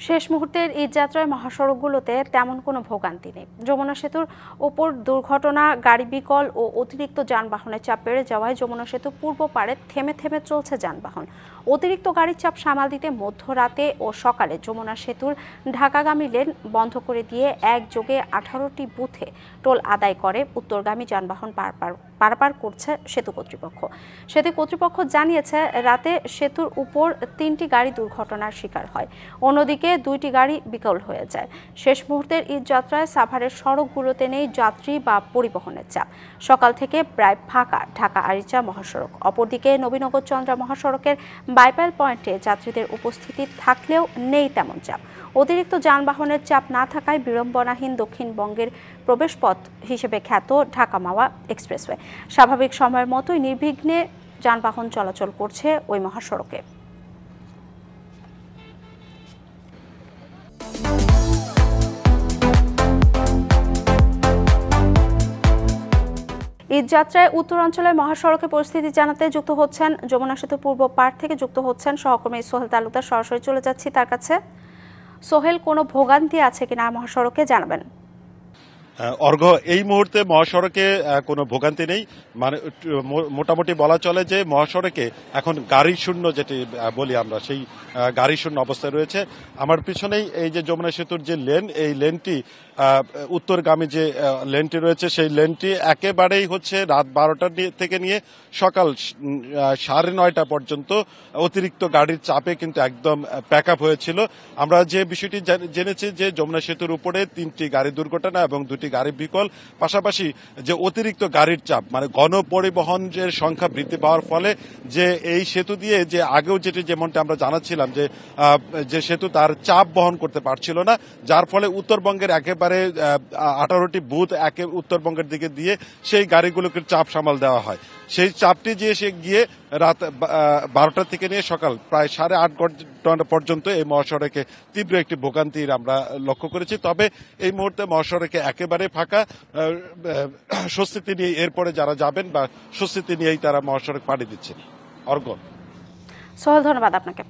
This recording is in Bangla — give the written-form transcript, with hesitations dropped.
শেষ মুহূর্তের ঈদযাত্রায় মহাসড়কগুলোতে তেমন কোনো ভোগান্তি নেই। যমুনা সেতুর ওপর দুর্ঘটনা, গাড়ি বিকল ও অতিরিক্ত যানবাহনের চাপ বেড়ে যাওয়ায় যমুনা সেতু পূর্ব পাড়ে থেমে থেমে চলছে যানবাহন। অতিরিক্ত গাড়ির চাপ সামাল দিতে মধ্যরাতে ও সকালে যমুনা সেতুর ঢাকাগামী লেন বন্ধ করে দিয়ে একযোগে 18টি বুথে টোল আদায় করে উত্তরগামী যানবাহন পারাপার করছে সেতু কর্তৃপক্ষ। সেতু কর্তৃপক্ষ জানিয়েছে, রাতে সেতুর উপর 3টি গাড়ি দুর্ঘটনার শিকার হয়, অন্যদিকে 2টি গাড়ি বিকল হয়ে যায়। শেষ মুহূর্তের ঈদযাত্রায় সাভারের সড়কগুলোতে নেই যাত্রী বা পরিবহনের চাপ। সকাল থেকে প্রায় ফাঁকা ঢাকা আরিচা মহাসড়ক। অপরদিকে নবীনগর চন্দ্রা মহাসড়কের বাইপাল পয়েন্টে যাত্রীদের উপস্থিতি থাকলেও নেই তেমন চাপ। অতিরিক্ত যানবাহনের চাপ না থাকায় বিড়ম্বনাহীন দক্ষিণবঙ্গের প্রবেশপথ হিসেবে খ্যাত ঢাকা মাওয়া এক্সপ্রেসওয়ে স্বাভাবিক সময়ের মতোই নির্বিঘ্নে যানবাহন চলাচল করছে ওই মহাসড়কে। ঈদযাত্রায় উত্তরাঞ্চলের মহাসড়কে পরিস্থিতি জানাতে যুক্ত হচ্ছেন যমুনা সেতু পূর্ব পাড় থেকে যুক্ত হচ্ছেন সহকর্মী সোহেল তালুকদার। সরাসরি চলে যাচ্ছি তার কাছে। সোহেল, কোনো ভোগান্তি আছে কিনা মহাসড়কে জানাবেন? অর্ঘ্য, এই মুহূর্তে মহাসড়কে কোনো ভোগান্তি নেই। মানে মোটামুটি বলা চলে যে মহাসড়কে এখন গাড়ি শূন্য, যেটি বলি আমরা, সেই গাড়ি শূন্য অবস্থায় রয়েছে। আমার পিছনেই এই যে যমুনা সেতুর যে লেন, এই লেনটি উত্তরগামী যে লেনটি রয়েছে, সেই লেনটি একেবারেই হচ্ছে রাত 12টা থেকে নিয়ে সকাল 9:30 পর্যন্ত অতিরিক্ত গাড়ির চাপে কিন্তু একদম প্যাক আপ হয়েছিল। আমরা যে বিষয়টি জেনেছি যে যমুনা সেতুর উপরে 3টি গাড়ি দুর্ঘটনা এবং 2টি গাড়ি বিকল, পাশাপাশি যে অতিরিক্ত গাড়ির চাপ, মানে গণপরিবহনের সংখ্যা বৃদ্ধি পাওয়ার ফলে যে এই সেতু দিয়ে যে আগেও যেমনটা আমরা জানাচ্ছিলাম যে সেতু তার চাপ বহন করতে পারছিল না, যার ফলে উত্তরবঙ্গের একেবারে 18টি বুথ উত্তরবঙ্গের দিকে দিয়ে সেই গাড়িগুলোকে চাপ সামাল দেওয়া হয়। সেই চাপটি গিয়ে রাত 12টা থেকে নিয়ে সকাল প্রায় 8:30 পর্যন্ত এই মহাসড়কে তীব্র একটি ভোগান্তির আমরা লক্ষ্য করেছি। তবে এই মুহূর্তে মহাসড়কে একেবারে ফাঁকা, স্বস্তিতে নিয়ে এরপরে যারা যাবেন বা স্বস্তিতে নিয়েই তারা মহাসড়ক পাড়ি দিচ্ছেন। অর্ঘ্য। সোহেল, ধন্যবাদ আপনাকে।